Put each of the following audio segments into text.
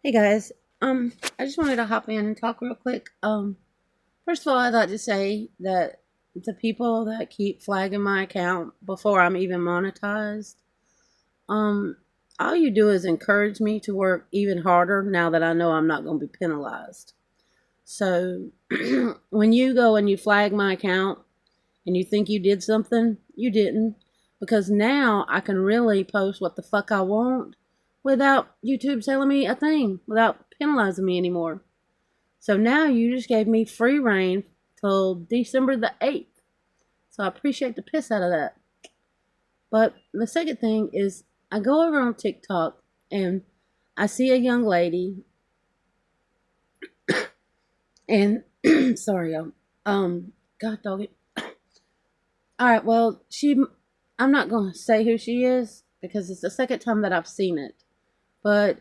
Hey guys, I just wanted to hop in and talk real quick. First of all, I'd like to say that the people that keep flagging my account before I'm even monetized, um, all you do is encourage me to work even harder now that I know I'm not going to be penalized. So when you go and you flag my account and you think you did something, you didn't. Because now I can really post what the fuck I want without YouTube telling me a thing, without penalizing me anymore. So now you just gave me free reign till December the 8th. So I appreciate the piss out of that. But the second thing is I go over on TikTok and I see a young lady and sorry y'all. God dog it. Alright, well I'm not gonna say who she is because it's the second time that I've seen it. But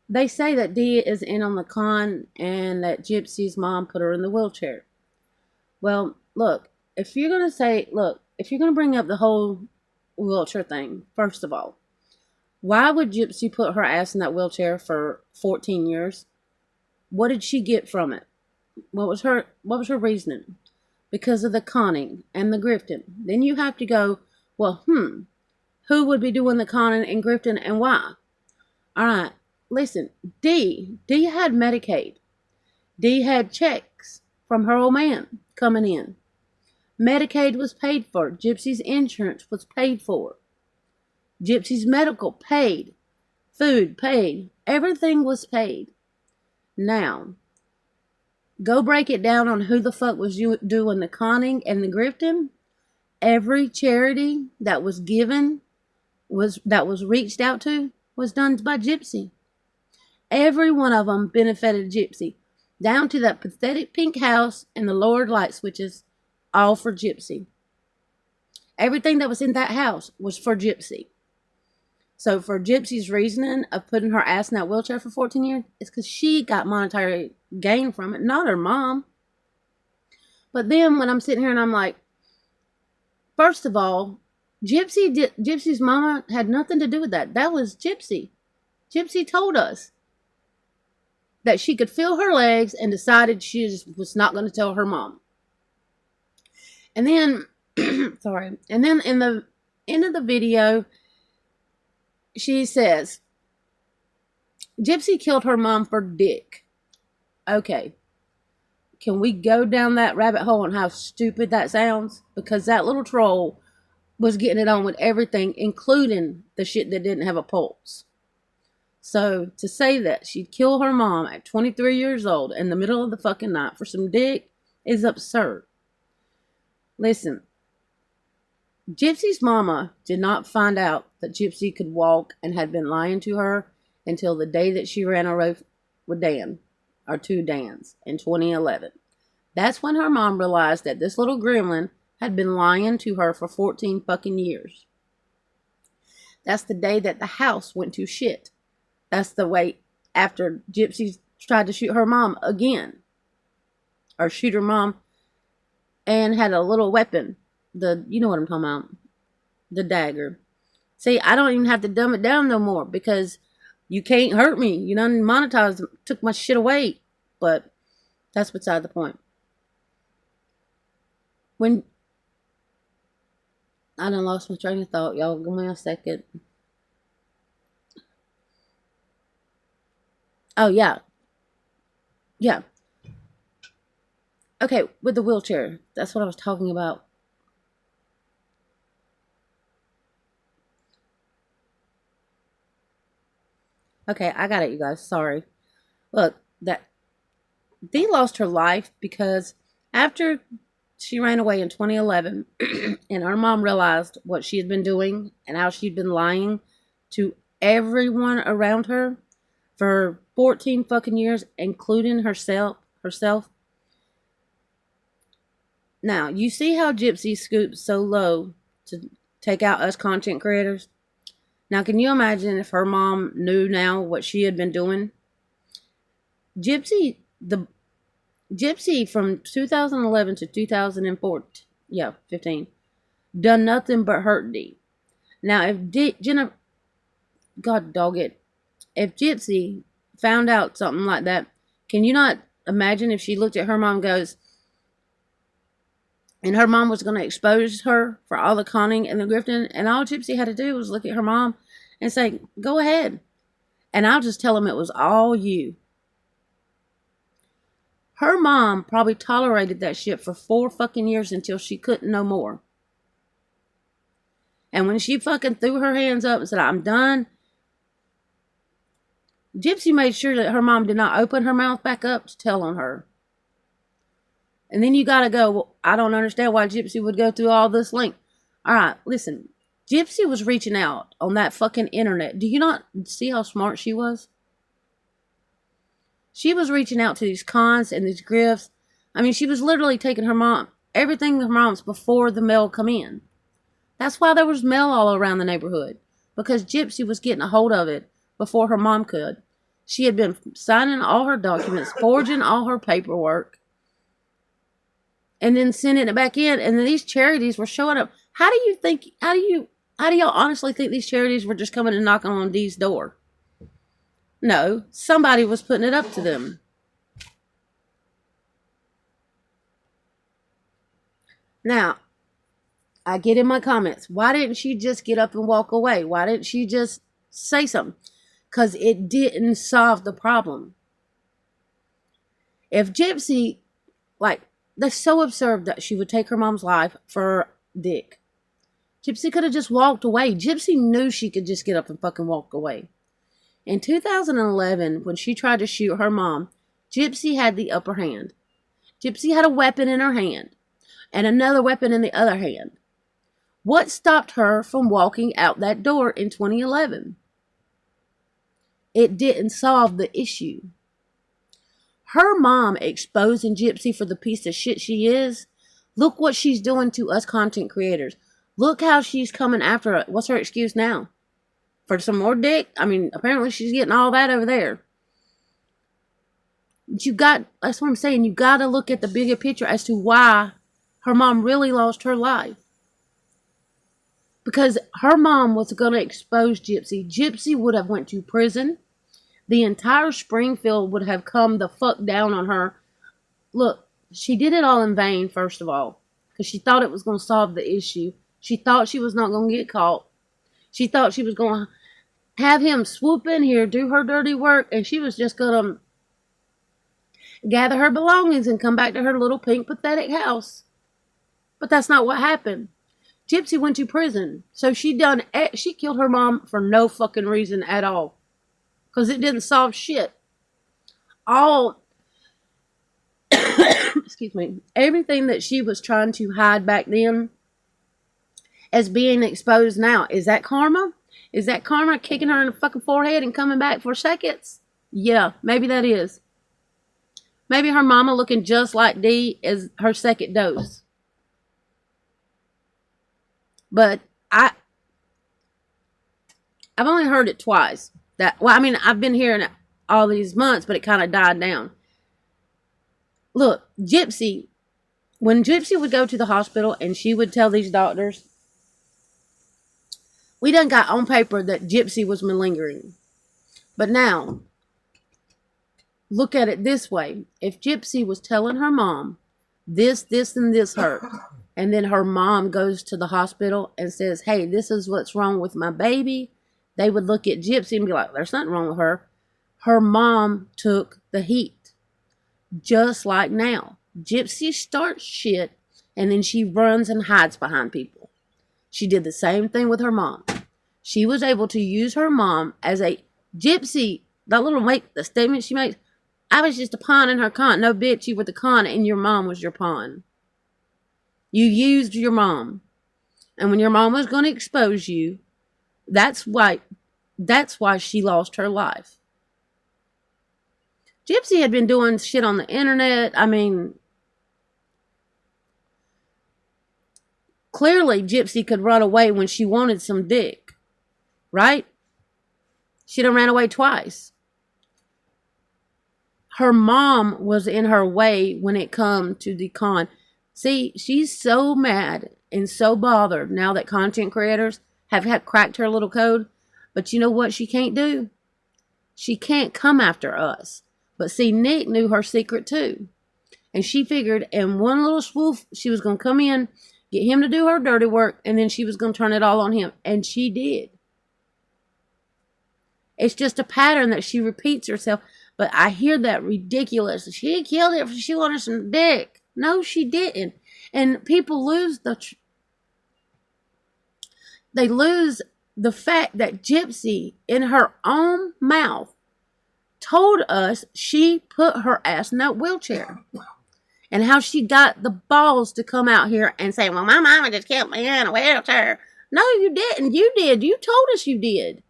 they say that Dee is in on the con and that Gypsy's mom put her in the wheelchair. Well, look, if you're gonna bring up the whole wheelchair thing, first of all, why would Gypsy put her ass in that wheelchair for 14 years? What did she get from it? What was her reasoning? Because of the conning and the grifting. Then you have to go, well, who would be doing the conning and grifting and why? All right, listen, D had Medicaid. D had checks from her old man coming in. Medicaid was paid for. Gypsy's insurance was paid for. Gypsy's medical paid. Food paid. Everything was paid. Now, go break it down on who the fuck was doing the conning and the grifting. Every charity that was given that was reached out to was done by Gypsy. Every one of them benefited Gypsy, down to that pathetic pink house and the lowered light switches, all for Gypsy. Everything that was in that house was for Gypsy. So for Gypsy's reasoning of putting her ass in that wheelchair for 14 years, it's because she got monetary gain from it, not her mom. But then when I'm sitting here and I'm like, first of all, Gypsy's mama had nothing to do with that. That was Gypsy. Gypsy told us that she could feel her legs and decided she just was not going to tell her mom. And then, sorry, and then in the end of the video, she says, Gypsy killed her mom for dick. Okay. Can we go down that rabbit hole on how stupid that sounds? Because that little troll was getting it on with everything, including the shit that didn't have a pulse. So to say that she'd kill her mom at 23 years old in the middle of the fucking night for some dick is absurd. Listen, Gypsy's mama did not find out that Gypsy could walk and had been lying to her until the day that she ran away with Dan, or two Dans, in 2011. That's when her mom realized that this little gremlin had been lying to her for 14 fucking years. That's the day that the house went to shit. That's the way after Gypsy tried to shoot her mom again. Or shoot her mom and had a little weapon. You know what I'm talking about. The dagger. See, I don't even have to dumb it down no more because you can't hurt me. You done monetized, took my shit away. But that's beside the point. When I done lost my train of thought, y'all. Give me a second. Oh, yeah. Yeah. Okay, with the wheelchair. That's what I was talking about. Okay, I got it, you guys. Sorry. Look, that Dee lost her life because after she ran away in 2011 and her mom realized what she had been doing and how she'd been lying to everyone around her for 14 fucking years, including herself. Now, you see how Gypsy scoops so low to take out us content creators? Now, can you imagine if her mom knew now what she had been doing? Gypsy from 2011 to 2014, 15, done nothing but hurt Dee. Now, if Jenna, God dog it, if Gypsy found out something like that, can you not imagine if she looked at her mom and goes, and her mom was going to expose her for all the conning and the grifting, and all Gypsy had to do was look at her mom and say, go ahead, and I'll just tell them it was all you. Her mom probably tolerated that shit for 4 fucking years until she couldn't no more. And when she fucking threw her hands up and said, I'm done, Gypsy made sure that her mom did not open her mouth back up to tell on her. And then you gotta go, well, I don't understand why Gypsy would go through all this length. Alright, listen. Gypsy was reaching out on that fucking internet. Do you not see how smart she was? She was reaching out to these cons and these grifts. I mean, she was literally taking her mom, everything her mom's before the mail come in. That's why there was mail all around the neighborhood. Because Gypsy was getting a hold of it before her mom could. She had been signing all her documents, forging all her paperwork, and then sending it back in. And then these charities were showing up. How do y'all honestly think these charities were just coming and knocking on Dee's door? No, somebody was putting it up to them. Now, I get in my comments, why didn't she just get up and walk away? Why didn't she just say something? Because it didn't solve the problem. If Gypsy, that's so absurd that she would take her mom's life for Dick. Gypsy could have just walked away. Gypsy knew she could just get up and fucking walk away. In 2011, when she tried to shoot her mom, Gypsy had the upper hand. Gypsy had a weapon in her hand and another weapon in the other hand. What stopped her from walking out that door in 2011? It didn't solve the issue. Her mom exposing Gypsy for the piece of shit she is. Look what she's doing to us content creators. Look how she's coming after us. What's her excuse now? For some more dick? I mean, apparently she's getting all that over there. That's what I'm saying. You got to look at the bigger picture as to why her mom really lost her life. Because her mom was going to expose Gypsy. Gypsy would have went to prison. The entire Springfield would have come the fuck down on her. Look, she did it all in vain, first of all. Because she thought it was going to solve the issue. She thought she was not going to get caught. She thought she was going to have him swoop in here, do her dirty work, and she was just going to gather her belongings and come back to her little pink pathetic house. But that's not what happened. Gypsy went to prison. So she killed her mom for no fucking reason at all. Because it didn't solve shit. Excuse me, everything that she was trying to hide back then as being exposed now. Is that karma? Is that karma kicking her in the fucking forehead and coming back for seconds? Yeah, maybe that is. Maybe her mama looking just like Dee is her second dose. But I've only heard it twice. I've been hearing it all these months, but it kind of died down. Look, Gypsy, when Gypsy would go to the hospital and she would tell these doctors, we done got on paper that Gypsy was malingering. But now, look at it this way. If Gypsy was telling her mom, this, and this hurt, and then her mom goes to the hospital and says, hey, this is what's wrong with my baby, they would look at Gypsy and be like, there's nothing wrong with her. Her mom took the heat. Just like now. Gypsy starts shit and then she runs and hides behind people. She did the same thing with her mom. She was able to use her mom as a Gypsy. The statement she makes, I was just a pawn in her con. No, bitch, you were the con and your mom was your pawn. You used your mom. And when your mom was going to expose you, that's why she lost her life. Gypsy had been doing shit on the internet. I mean, clearly Gypsy could run away when she wanted some dick. Right? She done ran away twice. Her mom was in her way when it come to the con. See, she's so mad and so bothered now that content creators have cracked her little code. But you know what she can't do? she can't come after us. But see, Nick knew her secret too. And she figured in one little swoop, she was going to come in, get him to do her dirty work, and then she was going to turn it all on him. And she did. It's just a pattern that she repeats herself. But I hear that ridiculous. She killed it because she wanted some dick. No, she didn't. And people lose they lose the fact that Gypsy, in her own mouth, told us she put her ass in that wheelchair. And how she got the balls to come out here and say, well, my mama just kept me in a wheelchair. No, you didn't. You did. You told us you did.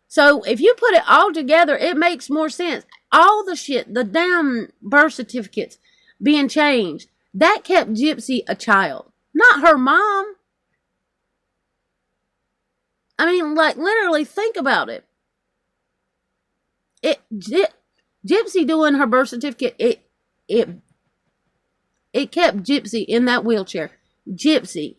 So if you put it all together, it makes more sense. All the shit, the damn birth certificates being changed, that kept Gypsy a child, not her mom. I mean, like, literally think about it. Gypsy doing her birth certificate, it kept Gypsy in that wheelchair. Gypsy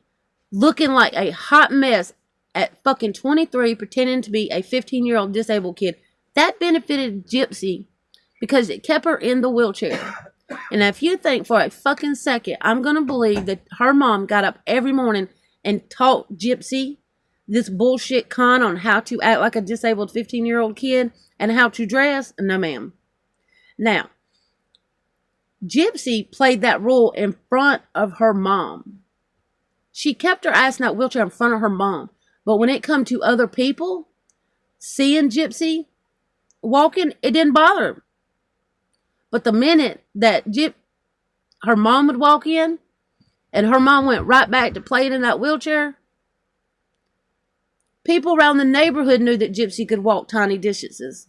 looking like a hot mess at fucking 23, pretending to be a 15-year-old disabled kid. That benefited Gypsy because it kept her in the wheelchair. And if you think for a fucking second, I'm going to believe that her mom got up every morning and taught Gypsy this bullshit con on how to act like a disabled 15-year-old kid and how to dress, no ma'am. Now, Gypsy played that role in front of her mom. She kept her ass in that wheelchair in front of her mom. But when it come to other people, seeing Gypsy walking, it didn't bother her. But the minute that her mom would walk in, and her mom went right back to playing in that wheelchair, people around the neighborhood knew that Gypsy could walk tiny distances.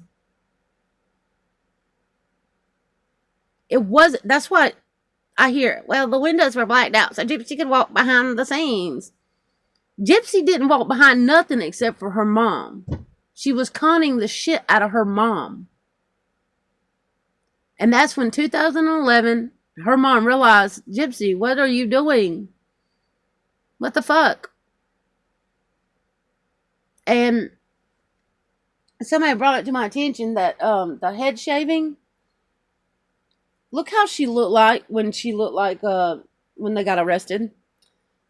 That's what I hear. Well, the windows were blacked out, so Gypsy could walk behind the scenes. Gypsy didn't walk behind nothing except for her mom. She was conning the shit out of her mom. And that's when 2011, her mom realized, Gypsy, what are you doing? What the fuck? And somebody brought it to my attention that the head shaving, look how she looked like when they got arrested.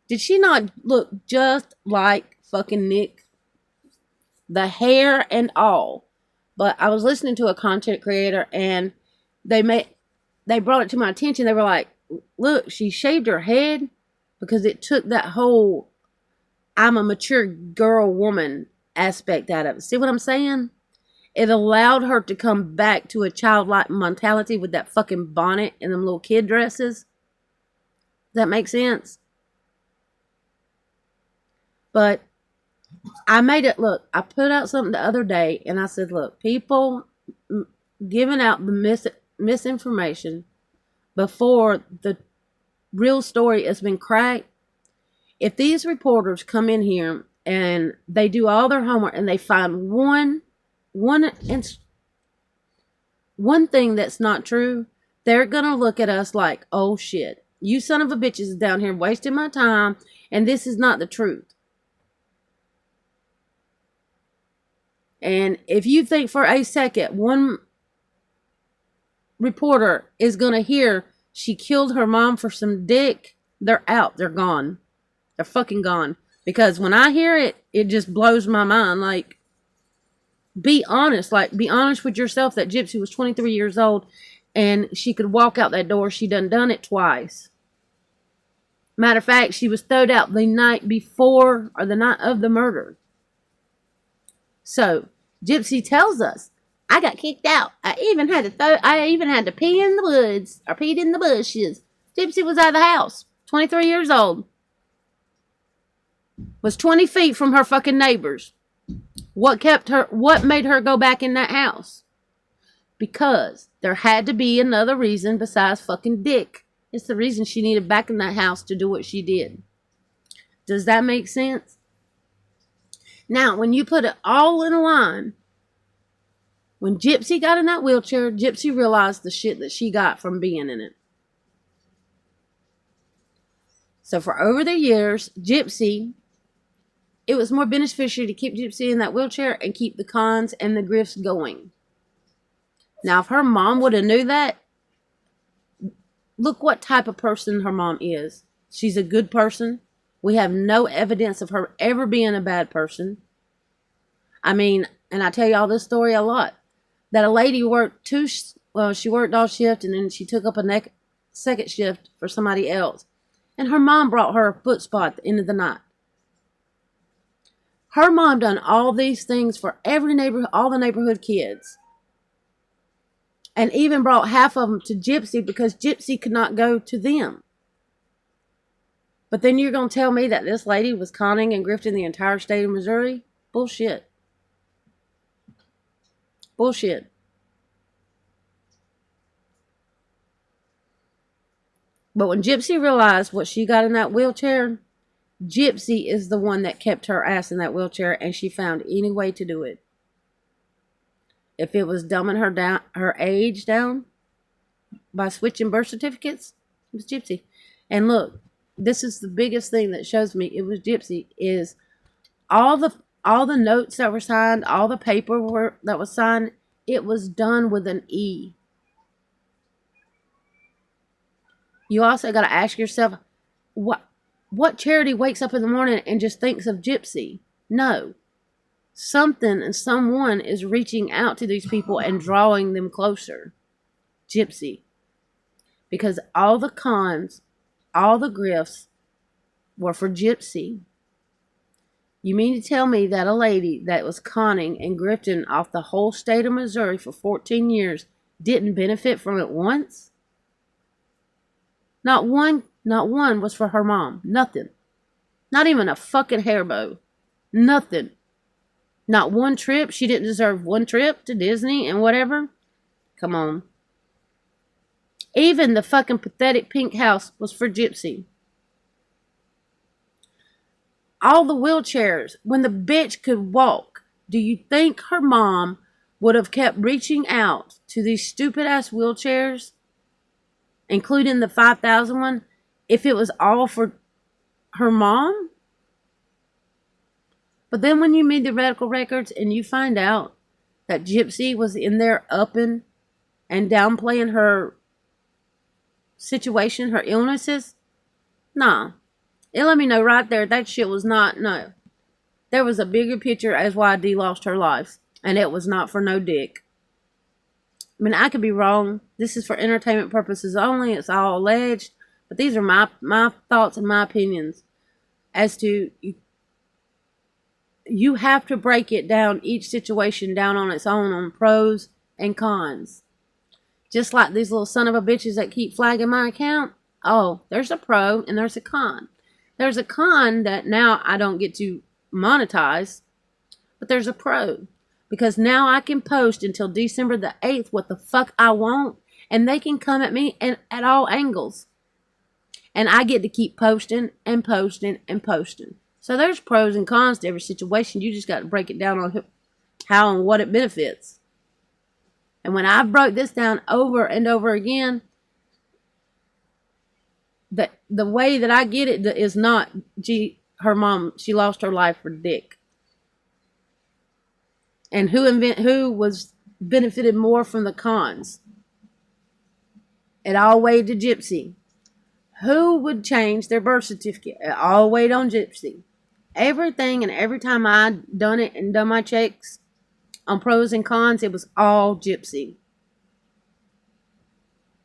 Did she not look just like fucking Nick? The hair and all. But I was listening to a content creator and they brought it to my attention. They were like, look, she shaved her head because it took that whole I'm a mature girl woman aspect out of it. See what I'm saying? It allowed her to come back to a childlike mentality with that fucking bonnet and them little kid dresses. Does that make sense? But I made it, look, I put out something the other day and I said, look, people giving out the misinformation before the real story has been cracked. If these reporters come in here and they do all their homework and they find one thing that's not true, they're going to look at us like, oh shit, you son of a bitches is down here wasting my time and this is not the truth. And if you think for a second one reporter is going to hear she killed her mom for some dick, they're out. They're gone. They're fucking gone. Because when I hear it, it just blows my mind. Like, be honest. Like, be honest with yourself that Gypsy was 23 years old and she could walk out that door. She done it twice. Matter of fact, she was thrown out the night before or the night of the murder. So, Gypsy tells us, I got kicked out. I even had to pee in the woods or peed in the bushes. Gypsy was out of the house, 23 years old. Was 20 feet from her fucking neighbors. What made her go back in that house? Because there had to be another reason besides fucking dick. It's the reason she needed back in that house to do what she did. Does that make sense? Now, when you put it all in a line, when Gypsy got in that wheelchair, Gypsy realized the shit that she got from being in it. So for over the years, Gypsy it was more beneficial to keep Gypsy in that wheelchair and keep the cons and the grifts going. Now, if her mom would have knew that, look what type of person her mom is. She's a good person. We have no evidence of her ever being a bad person. I mean, and I tell y'all this story a lot, that a lady worked she worked all shift and then she took up a second shift for somebody else. And her mom brought her a foot spot at the end of the night. Her mom done all these things for all the neighborhood kids. And even brought half of them to Gypsy because Gypsy could not go to them. But then you're going to tell me that this lady was conning and grifting the entire state of Missouri? Bullshit. Bullshit. But when Gypsy realized what she got in that wheelchair, Gypsy is the one that kept her ass in that wheelchair, and she found any way to do it. If it was dumbing her age down by switching birth certificates, it was Gypsy. And look, this is the biggest thing that shows me it was Gypsy, is all the notes that were signed, all the paperwork that was signed, it was done with an E. You also got to ask yourself, what charity wakes up in the morning and just thinks of Gypsy? No. Something and someone is reaching out to these people and drawing them closer. Gypsy. Because all the cons, all the grifts were for Gypsy. You mean to tell me that a lady that was conning and grifting off the whole state of Missouri for 14 years didn't benefit from it once? Not one was for her mom. Nothing. Not even a fucking hair bow. Nothing. Not one trip. She didn't deserve one trip to Disney and whatever. Come on. Even the fucking pathetic pink house was for Gypsy. All the wheelchairs, when the bitch could walk, do you think her mom would have kept reaching out to these stupid ass wheelchairs, including the 5,000 one, if it was all for her mom? But then when you read the medical records and you find out that Gypsy was in there upping and downplaying her situation, her illnesses, nah. It let me know right there that shit was not, no. There was a bigger picture as why Dee lost her life. And it was not for no dick. I mean, I could be wrong. This is for entertainment purposes only. It's all alleged. But these are my thoughts and my opinions as to you have to break it down, each situation down on its own, on pros and cons. Just like these little son of a bitches that keep flagging my account. Oh, there's a pro and there's a con. There's a con that now I don't get to monetize, but there's a pro. Because now I can post until December the 8th what the fuck I want, and they can come at me at all angles. And I get to keep posting and posting and posting. So there's pros and cons to every situation. You just got to break it down on how and what it benefits. And when I broke this down over and over again, the way that I get it is not, her mom, she lost her life for dick. And who was benefited more from the cons? It all weighed to Gypsy. Who would change their birth certificate? It all weighed on Gypsy. Everything and every time I done it and done my checks on pros and cons, it was all Gypsy.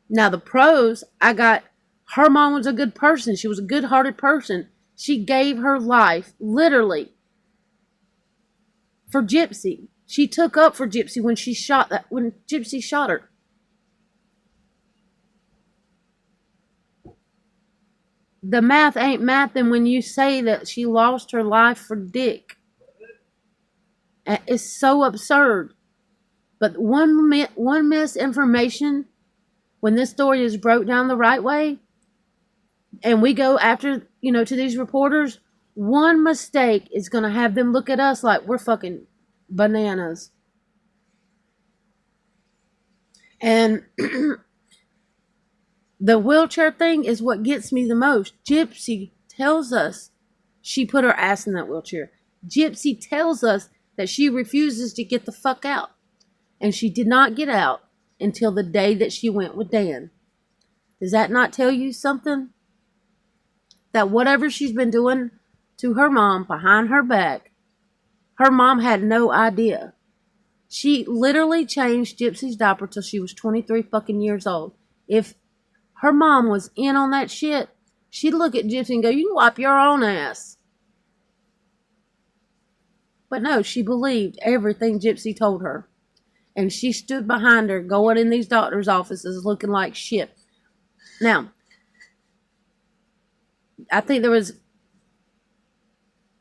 Now the pros, I got, her mom was a good person. She was a good-hearted person. She gave her life, literally, for Gypsy. She took up for Gypsy when Gypsy shot her. The math ain't mathing when you say that she lost her life for dick. It's so absurd. But one misinformation, when this story is broke down the right way, and we go after, to these reporters, one mistake is going to have them look at us like we're fucking bananas. And the wheelchair thing is what gets me the most. Gypsy tells us she put her ass in that wheelchair. Gypsy tells us that she refuses to get the fuck out. And she did not get out until the day that she went with Dan. Does that not tell you something? That whatever she's been doing to her mom behind her back, her mom had no idea. She literally changed Gypsy's diaper till she was 23 fucking years old. If her mom was in on that shit, she'd look at Gypsy and go, you can wipe your own ass. But no, she believed everything Gypsy told her. And she stood behind her going in these doctor's offices looking like shit. Now, I think there was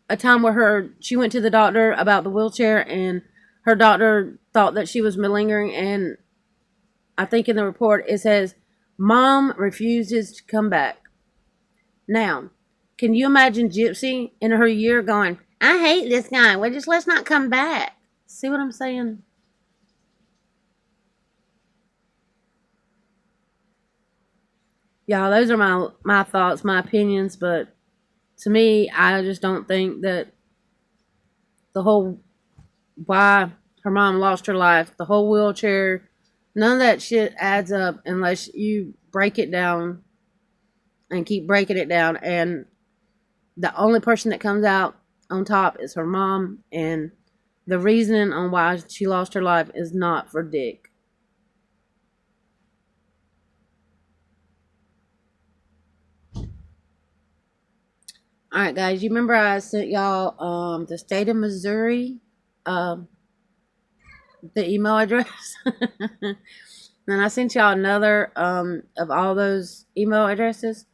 a time where she went to the doctor about the wheelchair, and her doctor thought that she was malingering, and I think in the report it says, Mom refuses to come back. Now, can you imagine Gypsy in her year going, I hate this guy, well, just let's not come back. See what I'm saying? Y'all, those are my thoughts, my opinions, but to me, I just don't think that the whole why her mom lost her life, the whole wheelchair, none of that shit adds up unless you break it down and keep breaking it down. And the only person that comes out on top is her mom, and the reasoning on why she lost her life is not for dick. Alright, guys, you remember I sent y'all the state of Missouri, the email address? Then I sent y'all another of all those email addresses.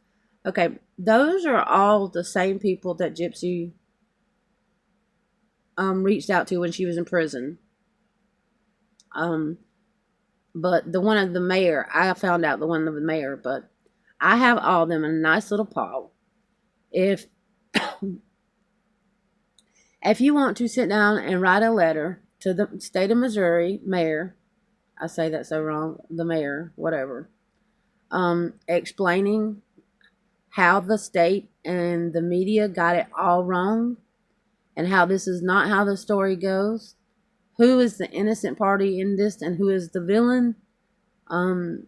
Okay, those are all the same people that Gypsy reached out to when she was in prison. But the one of the mayor, I found out the one of the mayor, but I have all of them in a nice little pile. If you want to sit down and write a letter to the state of Missouri mayor, I say that so wrong, the mayor, whatever, explaining how the state and the media got it all wrong, and how this is not how the story goes, who is the innocent party in this and who is the villain, and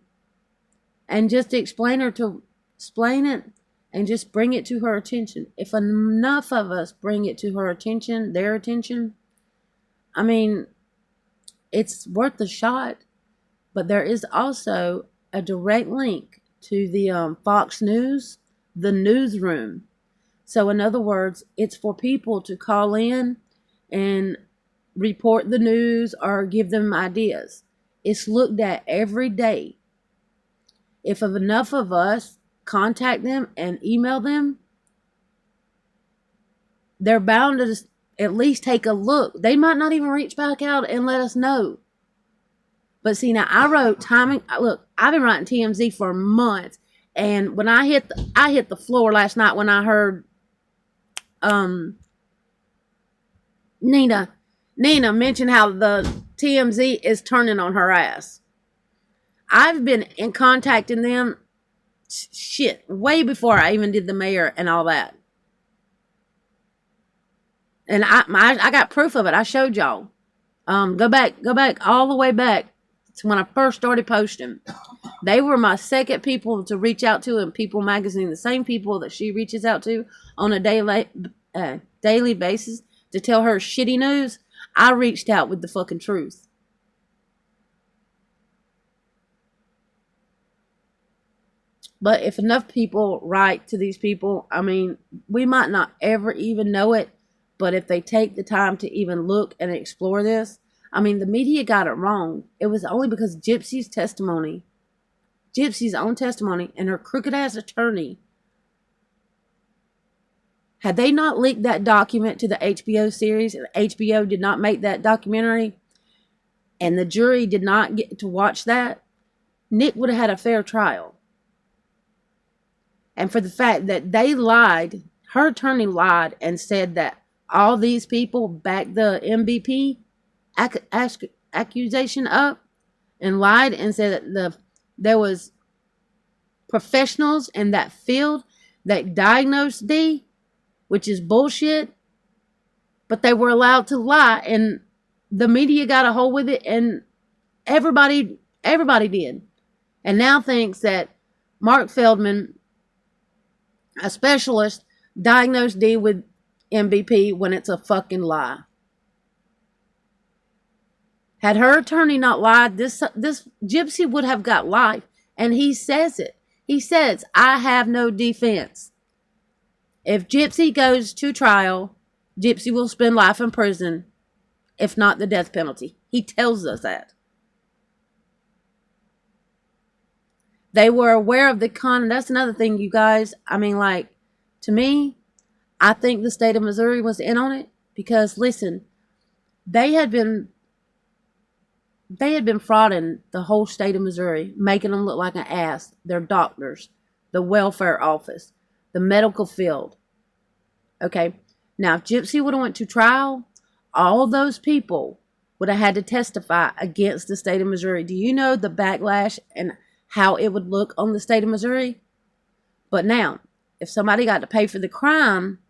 just explain it and just bring it to her attention. If enough of us bring it to her attention, their attention, I mean, it's worth a shot. But there is also a direct link to the Fox News, the newsroom. So in other words, it's for people to call in and report the news or give them ideas. It's looked at every day. If enough of us contact them and email them, they're bound to just at least take a look. They might not even reach back out and let us know. But see, now I wrote timing. Look, I've been writing TMZ for months, and when I hit the floor last night when I heard Nina mention how the TMZ is turning on her ass. I've been in contacting them shit way before I even did the mayor and all that, and I got proof of it. I showed y'all. Go back all the way back to when I first started posting. They were my second people to reach out to in People Magazine, the same people that she reaches out to on a daily basis to tell her shitty news. I reached out with the fucking truth. But if enough people write to these people, I mean, we might not ever even know it, but if they take the time to even look and explore this, I mean, the media got it wrong. It was only because Gypsy's own testimony, and her crooked ass attorney, had they not leaked that document to the HBO series, and HBO did not make that documentary, and the jury did not get to watch that, Nick would have had a fair trial. And for the fact that they lied, her attorney lied and said that all these people backed the MVP accusation up, and lied and said that there was professionals in that field that diagnosed D, which is bullshit. But they were allowed to lie, and the media got a hold with it, and everybody did. And now thinks that Mark Feldman, a specialist, diagnosed Dee with MBP when it's a fucking lie. Had her attorney not lied, this gypsy would have got life. And he says it. He says, I have no defense. If Gypsy goes to trial, Gypsy will spend life in prison, if not the death penalty. He tells us that. They were aware of the con. That's another thing, you guys. I mean, like, to me, I think the state of Missouri was in on it. Because, listen, they had been frauding the whole state of Missouri, making them look like an ass. Their doctors, the welfare office, the medical field. Okay, now if Gypsy would have went to trial, all those people would have had to testify against the state of Missouri. Do you know the backlash and how it would look on the state of Missouri? But now, if somebody got to pay for the crime,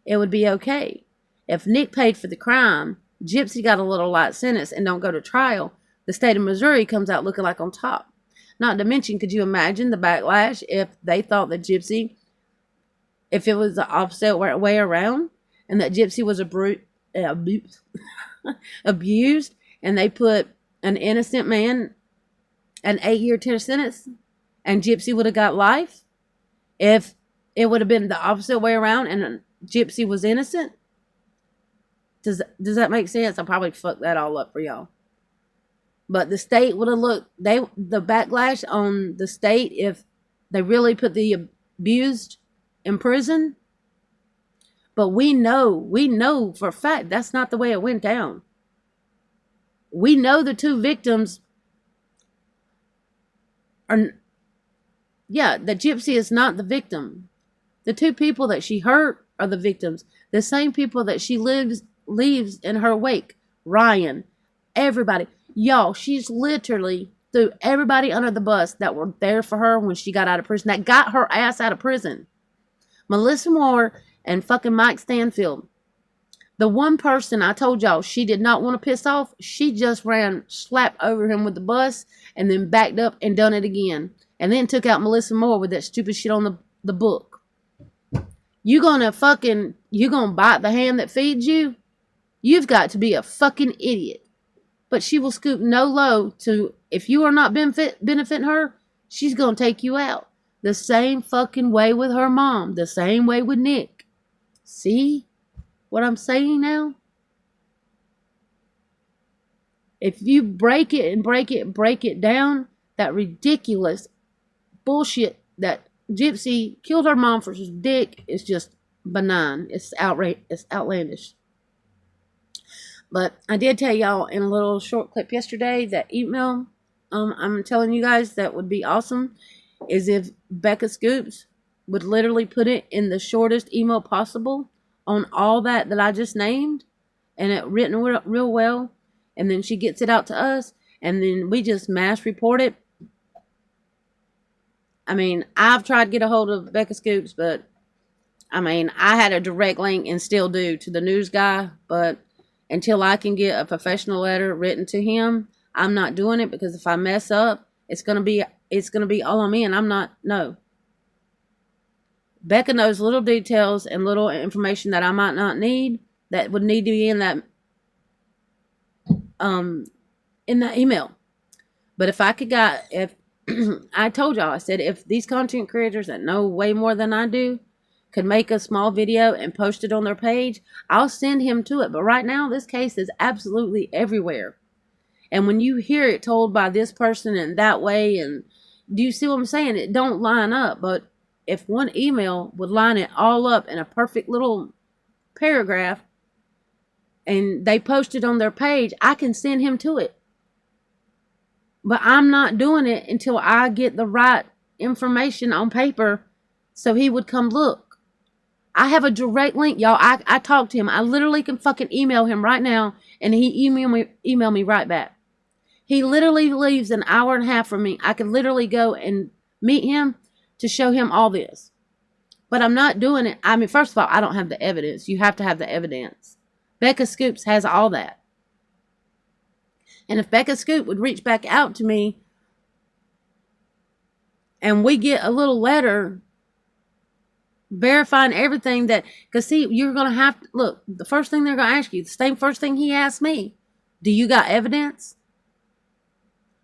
it would be okay. If Nick paid for the crime, Gypsy got a little light sentence and don't go to trial, the state of Missouri comes out looking like on top. Not to mention, could you imagine the backlash if they thought that Gypsy, if it was the opposite way around, and that Gypsy was abused, and they put an innocent man an 8-year term sentence, and Gypsy would have got life? If it would have been the opposite way around and Gypsy was innocent? Does that make sense? I probably fucked that all up for y'all. But the state would have looked, the backlash on the state if they really put the abused in prison. But we know for a fact that's not the way it went down. We know the two victims are, the Gypsy is not the victim. The two people that she hurt are the victims. The same people that she leaves in her wake. Ryan, everybody. Y'all, she's literally threw everybody under the bus that were there for her when she got out of prison. That got her ass out of prison. Melissa Moore and fucking Mike Stanfield. The one person I told y'all she did not want to piss off, she just slapped over him with the bus and then backed up and done it again. And then took out Melissa Moore with that stupid shit on the book. You gonna bite the hand that feeds you? You've got to be a fucking idiot. But she will scoop no low to, if you are not benefiting her, she's going to take you out. The same fucking way with her mom. The same way with Nick. See what I'm saying now? If you break it down, that ridiculous bullshit that Gypsy killed her mom for his dick is just benign. It's outlandish. But I did tell y'all in a little short clip yesterday that email, I'm telling you guys that would be awesome, is if Becca Scoops would literally put it in the shortest email possible on all that I just named, and it written real well, and then she gets it out to us, and then we just mass report it. I mean, I've tried to get a hold of Becca Scoops, but I mean, I had a direct link and still do to the news guy, but until I can get a professional letter written to him, I'm not doing it, because if I mess up, it's gonna be all on me, and I'm not. No. Becca knows little details and little information that I might not need, that would need to be in that email. But if I I told y'all, I said, if these content creators that know way more than I do could make a small video and post it on their page, I'll send him to it. But right now, this case is absolutely everywhere. And when you hear it told by this person and that way, and do you see what I'm saying? It don't line up. But if one email would line it all up in a perfect little paragraph and they post it on their page, I can send him to it. But I'm not doing it until I get the right information on paper so he would come look. I have a direct link, y'all. I talked to him. I literally can fucking email him right now, and he email me right back. He literally leaves an hour and a half from me. I could literally go and meet him to show him all this. But I'm not doing it. I mean, first of all, I don't have the evidence. You have to have the evidence. Becca Scoops has all that. And if Becca Scoop would reach back out to me and we get a little letter verifying everything that, because see, you're going to have to, look, the first thing they're going to ask you, the same first thing he asked me, do you got evidence?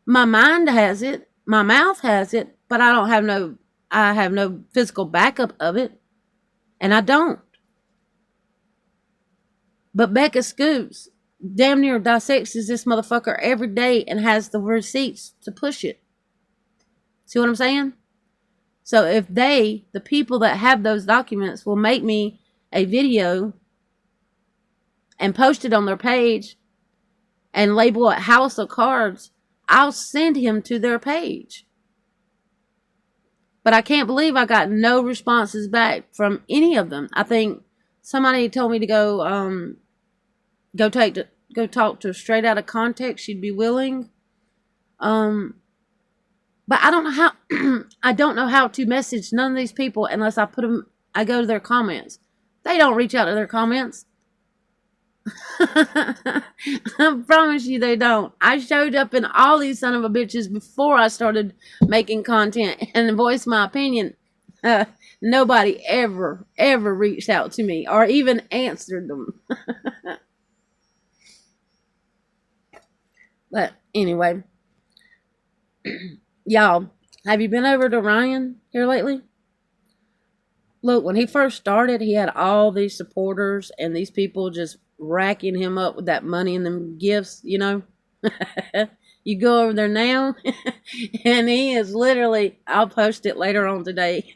My mind has it, my mouth has it, but I have no physical backup of it, and I don't. But Becca Scoops damn near dissects this motherfucker every day and has the receipts to push it. See what I'm saying? So if the people that have those documents will make me a video and post it on their page and label it House of Cards, I'll send him to their page. But I can't believe I got no responses back from any of them. I think somebody told me to go talk to Straight Out of Context. She'd be willing. But I don't know how I don't know how to message none of these people unless I go to their comments. They don't reach out to their comments. I promise you they don't. I showed up in all these son of a bitches before I started making content and voiced my opinion. Nobody ever reached out to me or even answered them. But anyway, y'all, have you been over to Ryan here lately? Look, when he first started, he had all these supporters and these people just racking him up with that money and them gifts, you know. You go over there now, and he is literally, I'll post it later on today.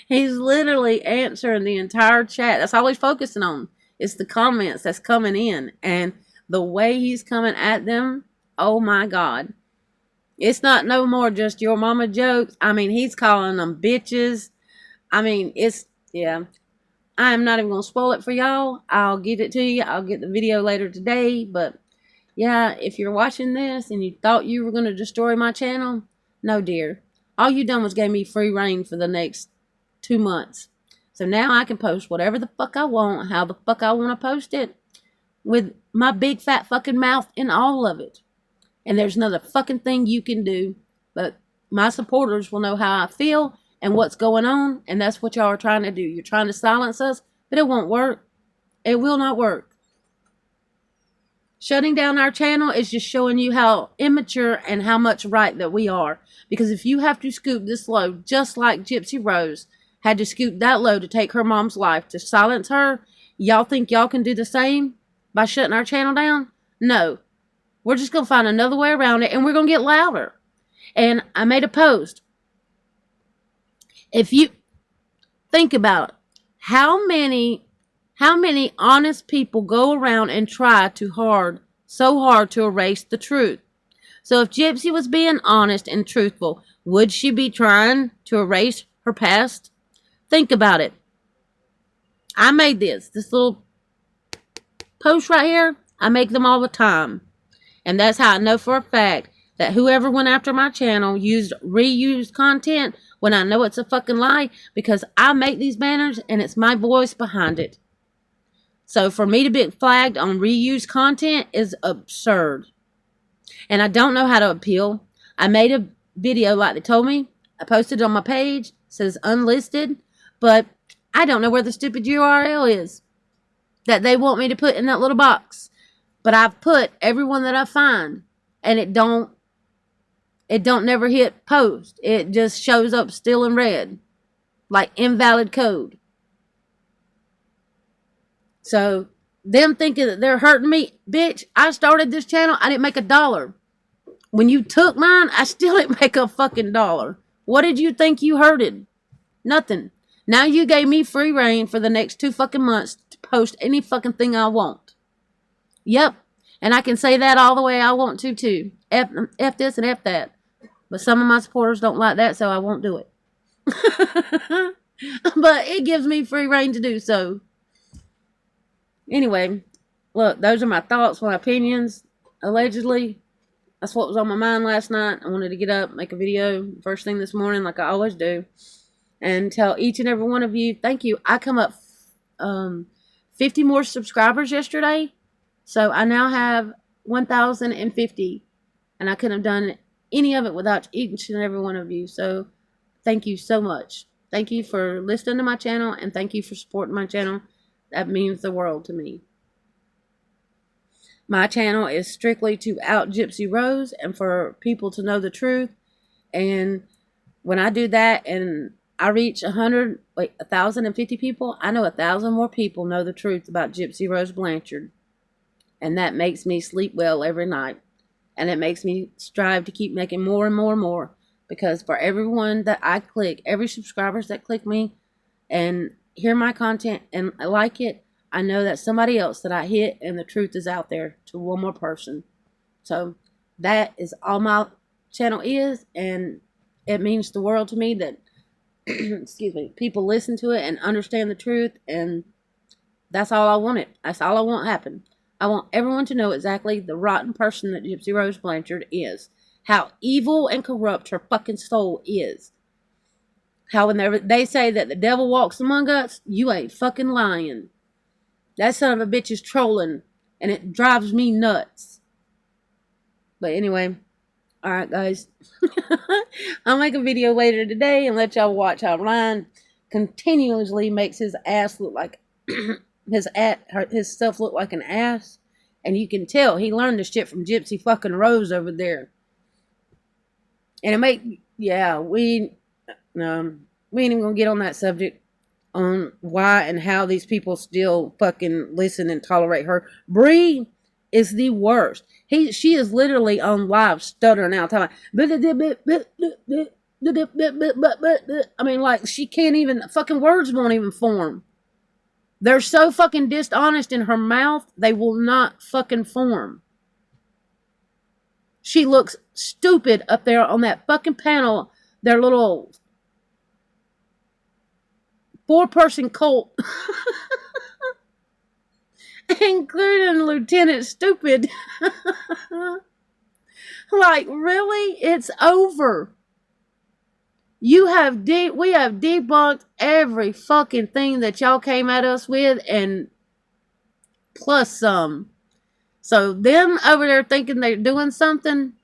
He's literally answering the entire chat. That's all he's focusing on. It's the comments that's coming in. And the way he's coming at them, oh my God. It's not no more just your mama jokes. I mean, he's calling them bitches. I mean, yeah. I'm not even going to spoil it for y'all. I'll get it to you. I'll get the video later today. But yeah, if you're watching this and you thought you were going to destroy my channel, no, dear. All you done was gave me free reign for the next 2 months. So now I can post whatever the fuck I want, how the fuck I want to post it, with my big fat fucking mouth in all of it. And there's not a fucking thing you can do. But my supporters will know how I feel and what's going on. And that's what y'all are trying to do. You're trying to silence us, but it won't work. It will not work. Shutting down our channel is just showing you how immature and how much right that we are. Because if you have to scoop this load, just like Gypsy Rose had to scoop that load to take her mom's life, to silence her, y'all think y'all can do the same by shutting our channel down? No. We're just going to find another way around it, and we're going to get louder. And I made a post. If you think about it, how many honest people go around and try so hard to erase the truth? So if Gypsy was being honest and truthful, would she be trying to erase her past? Think about it. I made this little post right here. I make them all the time. And that's how I know for a fact that whoever went after my channel used reused content when I know it's a fucking lie, because I make these banners and it's my voice behind it. So for me to be flagged on reused content is absurd. And I don't know how to appeal. I made a video like they told me. I posted it on my page. It says unlisted. But I don't know where the stupid URL is that they want me to put in that little box. But I've put everyone that I find, and it don't never hit post. It just shows up still in red, like invalid code. So them thinking that they're hurting me, bitch, I started this channel, I didn't make $1. When you took mine, I still didn't make a fucking $1. What did you think you hurted? Nothing. Now you gave me free reign for the next 2 fucking months to post any fucking thing I want. Yep. And I can say that all the way I want to, too. F this and F that. But some of my supporters don't like that, so I won't do it. But it gives me free reign to do so. Anyway, look, those are my thoughts, my opinions. Allegedly, that's what was on my mind last night. I wanted to get up, make a video first thing this morning like I always do. And tell each and every one of you, thank you. I come up 50 more subscribers yesterday. So I now have 1,050. And I couldn't have done any of it without each and every one of you. So thank you so much. Thank you for listening to my channel, and thank you for supporting my channel. That means the world to me. My channel is strictly to out Gypsy Rose and for people to know the truth. And when I do that and I reach 1,050 people, I know 1,000 more people know the truth about Gypsy Rose Blanchard. And that makes me sleep well every night. And it makes me strive to keep making more and more and more. Because for everyone that I click, every subscribers that click me and hear my content and like it, I know that somebody else that I hit and the truth is out there to one more person. So that is all my channel is, and it means the world to me that excuse me, people listen to it and understand the truth, and that's all I wanted. That's all I want happen. I want everyone to know exactly the rotten person that Gypsy Rose Blanchard is. How evil and corrupt her fucking soul is. How whenever they say that the devil walks among us, you ain't fucking lying. That son of a bitch is trolling, and it drives me nuts. But anyway, alright guys. I'll make a video later today and let y'all watch how Ryan continuously makes his ass look like his stuff look like an ass. And you can tell he learned this shit from Gypsy fucking Rose over there. And we ain't even gonna get on that subject on why and how these people still fucking listen and tolerate her. Bree is the worst. She is literally on live stuttering out, talking. I mean, like, she can't even, fucking words won't even form. They're so fucking dishonest in her mouth, they will not fucking form. She looks stupid up there on that fucking panel. Their little 4-person cult. Including Lieutenant Stupid. Like, really? It's over. We have debunked every fucking thing that y'all came at us with, and plus some. So them over there thinking they're doing something,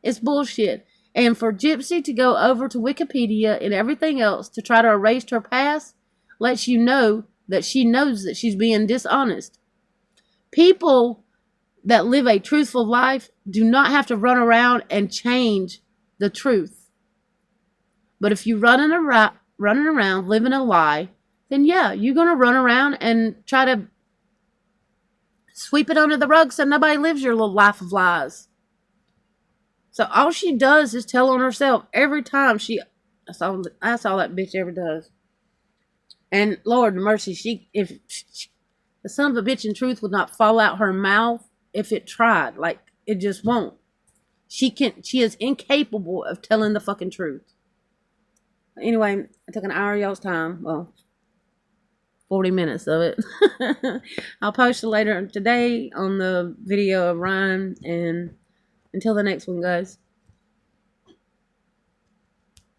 it's bullshit. And for Gypsy to go over to Wikipedia and everything else to try to erase her past lets you know that she knows that she's being dishonest. People that live a truthful life do not have to run around and change the truth. But if you're running around living a lie, then yeah, you're going to run around and try to sweep it under the rug so nobody lives your little life of lies. So all she does is tell on herself every time that's all that bitch ever does. And Lord mercy, if the son of a bitch in truth would not fall out her mouth if it tried. Like, it just won't. She is incapable of telling the fucking truth. Anyway, I took an hour of y'all's time. Well, 40 minutes of it. I'll post it later today on the video of Ryan. And until the next one, guys.